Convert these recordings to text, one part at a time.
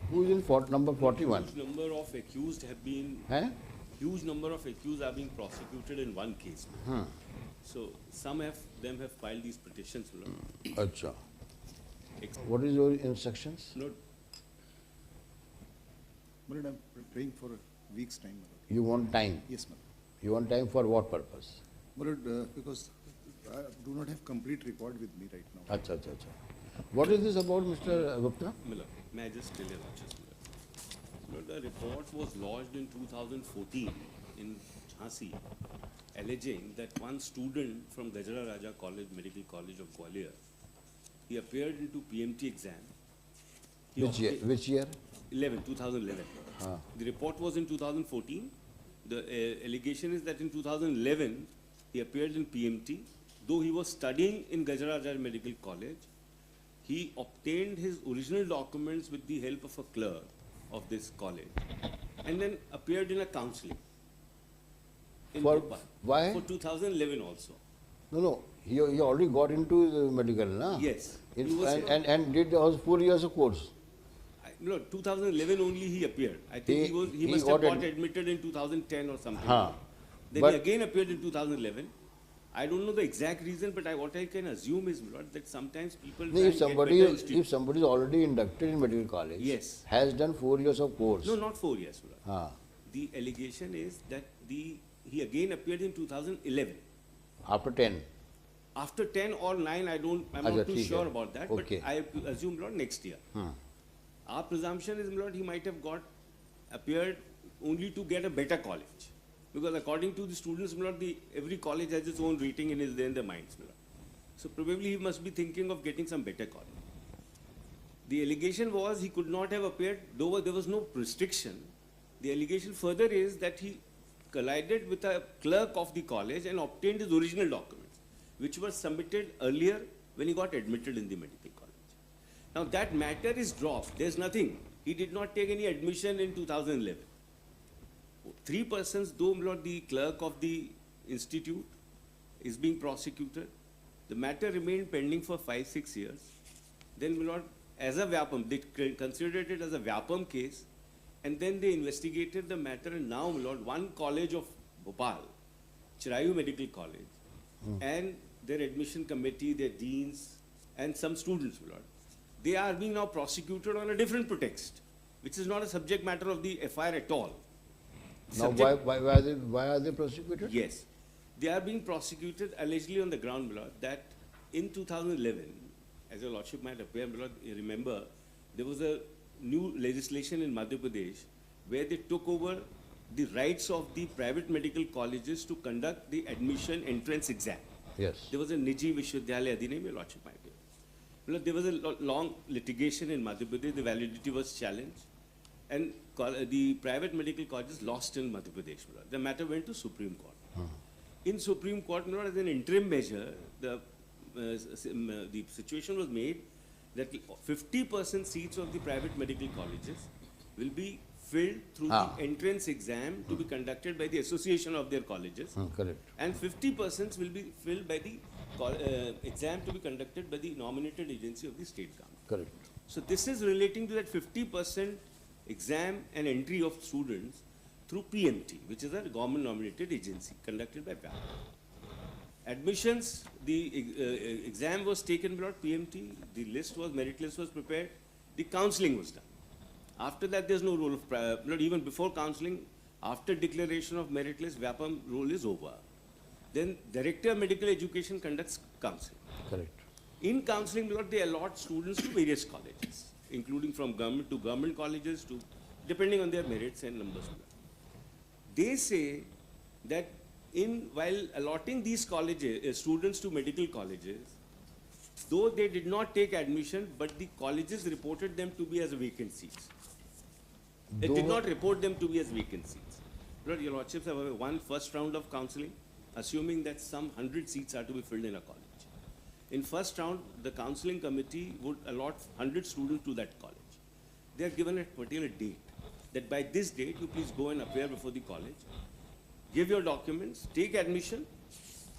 Who is in number 41? Huge number of accused have been Huh? huge number of accused are being prosecuted in one case. So some of them have filed these petitions. Acha. Ex- What is your instructions? Not But I'm praying for a week's time, my lord. You want time. Yes, my lord. You want time for what purpose? My lord, because I do not have complete record with me right now. Acha, acha, acha. What is this about, Mr. Gupta? Miller. May I just tell you, Miller? The report was lodged in 2014 in Jhansi, alleging that one student from Gajra Raja College, Medical College of Gwalior, he appeared into PMT exam. He Which year? Which year? 2011. Ah. The report was in 2014. The allegation is that in 2011, he appeared in PMT. Though he was studying in Gajra Medical College, he obtained his original documents with the help of a clerk of this college and then appeared in a counseling. In For- Bhopal. why? For 2011 also. No. He already got into the medical, na? Yes. In, He was- and did also 4 years of course. No, 2011 only he appeared. I think he He must have got got admitted in 2010 or something. Huh. Then But- he again appeared in 2011. I don't know the exact reason, but what I can assume is, Lord, that sometimes people No, try if and get somebody better if institute. somebody is already inducted in medical college, Yes. has done 4 years of course. No, not 4 years, Lord. Ah. The allegation is that he again appeared in 2011. After 10. After 10 or 9, I'm Acha, not too theek sure hai. about that, Okay. but I assume, Lord, next year. Our presumption is, Lord, he might have appeared only to get a better college. Because according to the students, Lord, every college has its own rating in their minds, Lord. So probably he must be thinking of getting some better college. The allegation was he could not have appeared, though there was no restriction. The allegation further is that he collided with a clerk of the college and obtained his original documents, which were submitted earlier when he got admitted in the medical college. Now that matter is dropped. There's nothing. He did not take any admission in 2011. 3 persons, though Lord, the clerk of the institute is being prosecuted. The matter remained pending for 5-6 years. Then Lord, as a Vyapam, they considered it as a Vyapam case, and then they investigated the matter, and now Lord, one college of Bhopal, Chirayu Medical College, and their admission committee, their deans, and some students, Lord, they are being now prosecuted on a different pretext, which is not a subject matter of the FIR at all. Now Subject- why are they prosecuted? Yes. They are being prosecuted allegedly on the ground, Lord, that in 2011, as your Lordship might appear, Lord, you remember, there was a new legislation in Madhya Pradesh where they took over the rights of the private medical colleges to conduct the admission entrance exam. Yes. There was a Niji Vishwavidyalaya Adhinayam, your Lordship might be. Well, there was a long litigation in Madhya Pradesh, the validity was challenged, and the private medical colleges lost in Madhya Pradesh. The matter went to Supreme Court. In Supreme Court, as an interim measure, the situation was made that 50% seats of the private medical colleges will be filled through Ah. the entrance exam to be conducted by the association of their colleges, Correct. and 50% will be filled by the exam to be conducted by the nominated agency of the state government. Correct. So this is relating to that 50% exam and entry of students through PMT, which is a government nominated agency conducted by VAP. Admissions, the exam was taken without PMT, the merit list was prepared, the counseling was done. After that, there's no role of, not even before counseling, after declaration of merit list, VAPAM role is over. Then Director of Medical Education conducts counseling. Correct. In counseling, they allot students to various colleges, including from government to government colleges, to depending on their merits and numbers. They say that while allotting these colleges, students to medical colleges, though they did not take admission, but the colleges reported them to be as vacant seats. They did Though- not report them to be as vacant seats. Lord, your Lordships have one first round of counseling, assuming that some 100 seats are to be filled in a college. In first round, the counseling committee would allot 100 students to that college. They are given a particular date, that by this date, you please go and appear before the college, give your documents, take admission.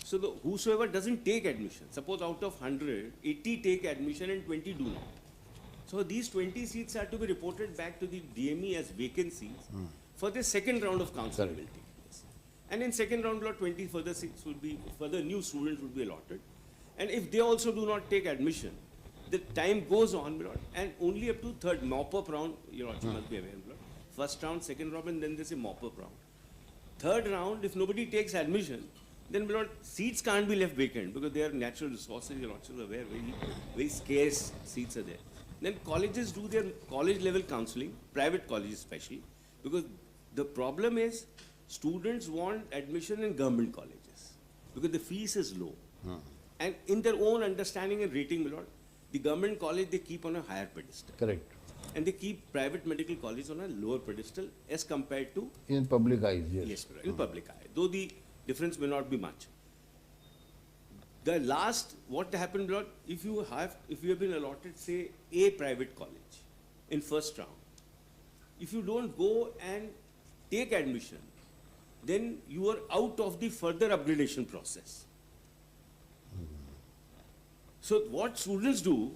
So whosoever doesn't take admission, suppose out of 100, 80 take admission and 20 do not. So these 20 seats are to be reported back to the DME as vacancies for the second round of counseling will take place. And in second round, lot 20 further seats will be, further new students will be allotted. And if they also do not take admission, the time goes on, my lord, and only up to third mop-up round, your lordship must be aware, my lord. First round, second round, and then there's a mop-up round. Third round, if nobody takes admission, then my lord, seats can't be left vacant because they are natural resources, your lordship is aware, very scarce seats are there. Then colleges do their college level counseling, private colleges especially, because the problem is students want admission in government colleges because the fees is low. And in their own understanding and rating, my lord, the government college they keep on a higher pedestal. Correct. And they keep private medical college on a lower pedestal as compared to, In public eyes, yes. yes, my lord, in public eye, though the difference may not be much. The last, what happened, my lord, if you have been allotted, say, a private college in first round, if you don't go and take admission, then you are out of the further upgradation process. So what students do,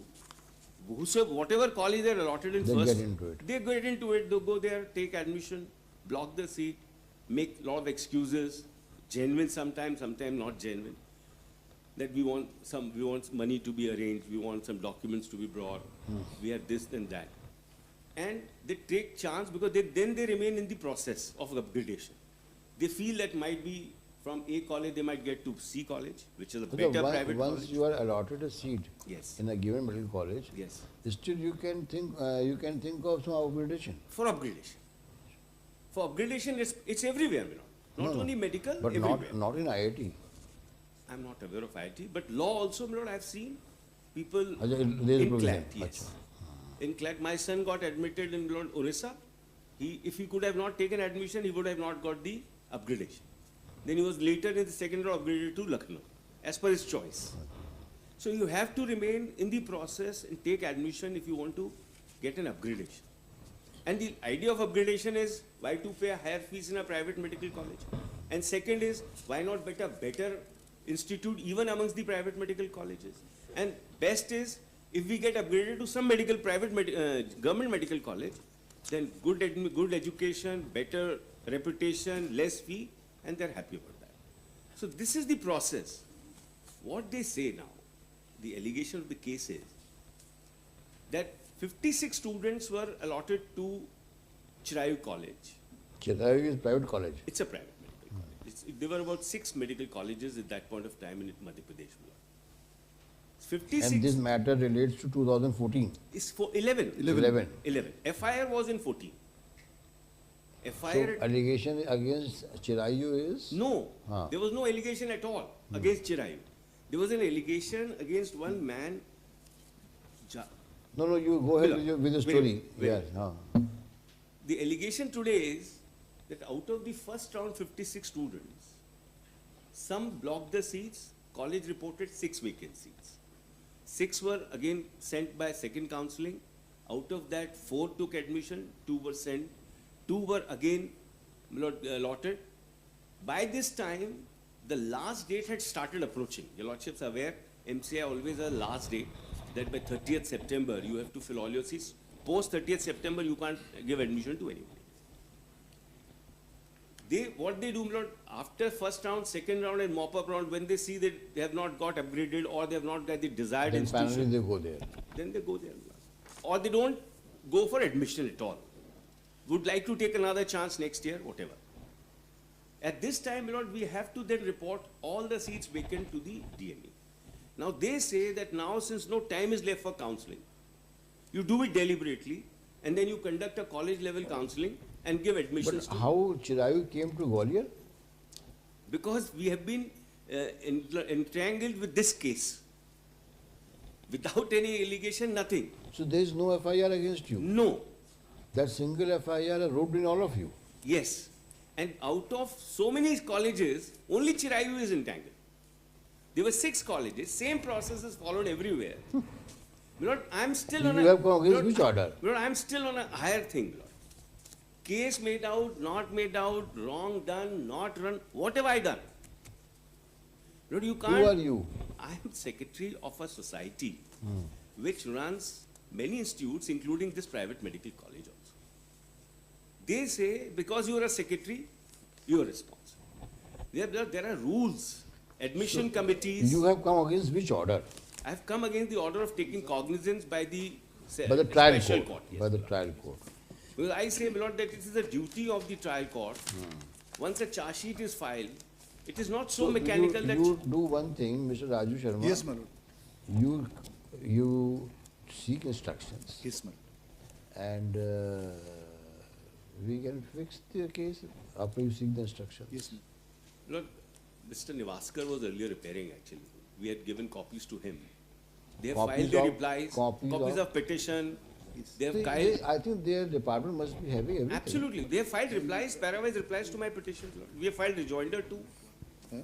whatever college they are allotted in They first, get into it. they get into it, they go there, take admission, block the seat, make lot of excuses, genuine sometimes not genuine. That we want money to be arranged, we want some documents to be brought, we have this and that. And they take chance because then they remain in the process of upgradation. They feel that might be from A college, they might get to C college, which is a Because better private once college. you are allotted a seat Yes, in a given medical college, yes, still you can think of some upgradation. for upgradation. For upgradation, it's everywhere, you know. Not No, only medical, But everywhere. not in IIT. I'm not aware of IT, but law also, my lord, I've seen people There is in provision. CLAT, yes. In CLAT, my son got admitted in Lord Orissa. If he could have not taken admission, he would have not got the upgradation. Then he was later in the second round upgraded to Lucknow, as per his choice. So you have to remain in the process and take admission if you want to get an upgradation. And the idea of upgradation is why to pay a higher fees in a private medical college? And second is why not get a better institute even amongst the private medical colleges? And best is if we get upgraded to some government medical college, then good education, better reputation, less fee, and they're happy about that. So this is the process. What they say now, the allegation of the case is that 56 students were allotted to Chirayu College. Chirayu is private college. It's a private medical college. There were about 6 medical colleges at that point of time in Madhya Pradesh. 56 And this matter relates to 2014. is for 11. 11. 11. FIR was in 14. So FIR, allegation against Chirayu is? no, Ah. there was no allegation at all against Chirayu. There was an allegation against one man. No, you go ahead Miller. with the Very story. good, very Yes. The allegation today is that out of the first round 56 students, some blocked the seats, college reported 6 vacant seats. 6 were again sent by second counseling. Out of that, 4 took admission, 2 were sent, 2 were again allotted. By this time, the last date had started approaching. Your lordships are aware, MCI always a last date that by 30th September you have to fill all your seats. Post 30th September you can't give admission to anybody. What they do, my lord, after first round, second round and mop-up round, when they see that they have not got upgraded or they have not got the desired Then finally institution, they go there. then they go there. Or they don't go for admission at all. Would like to take another chance next year, whatever. At this time, my lord, we have to then report all the seats vacant to the DME. Now they say that now since no time is left for counseling, you do it deliberately and then you conduct a college level counseling and give But admissions to, how Chirayu came to Gwalior? because we have been entangled with this case. Without any allegation, nothing. So there is no FIR against you. No. That single FIR roped in all of you. Yes. And out of so many colleges, only Chirayu is entangled. There were 6 colleges, same process is followed everywhere. Lord, I'm still on You have gone against which Lord, order? Lord, I'm still on a higher thing, Lord. Case made out, not made out, wrong done, not run, what have I done? Lord, you can't. Who are you? I am secretary of a society which runs many institutes, including this private medical college also, they say because you are a secretary, you are responsible. There are rules, admission committees. You have come against which order? I have come against the order of taking cognizance by the By the trial special court. court. Yes, By the my lord. trial court. Because I say, my lord, that it is the duty of the trial court. Once a charge sheet is filed, it is not so mechanical that. You do one thing, Mr. Raju Sharma. Yes, my lord. You seek instructions Yes, my lord. and we can fix the case after you seek the instructions. Yes, my Lord, Mr. Nivaskar was earlier repairing actually. We had given copies to him. They have Copies filed their of- replies, copies copies of- of petition. Yes. They have See, filed. I think their department must be having everything. Absolutely. They have filed replies, parawise replies to my petitions, Lord. We have filed rejoinder too. Huh?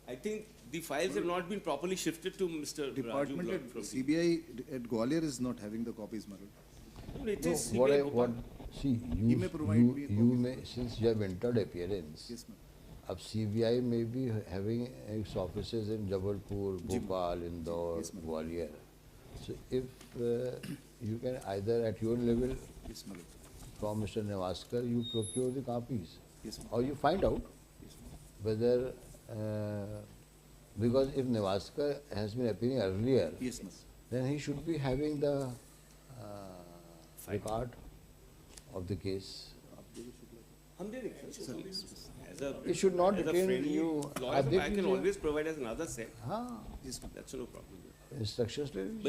I think the files have not been properly shifted to Mr. Raju, Department Lord, at from CBI at Gwalior is not having the copies, my lord. No, it No, is what CBI I, Bhopal. what, see, He may provide me a you copy. may, since you have entered appearance, Yes, ma'am. अब CBI may be having its offices in Jabalpur, Bhopal, Indore, Yes, ma'am. Gwalior. So if you can either at your level Yes, my lord. from Mr. Nevaskar, you procure the copies. Yes, ma'am. Or you find out Yes, ma'am. whether, because if Nevaskar has been appearing earlier, Yes, ma'am. then he should be having the record of the case. हम दे देंगे, sir. As a- It should not as a detain friendly you. lawyer, आप देख I can लीजिए। always provide as another set. हाँ, Yes, ma'am. That's no problem. instructions ले लीजिए।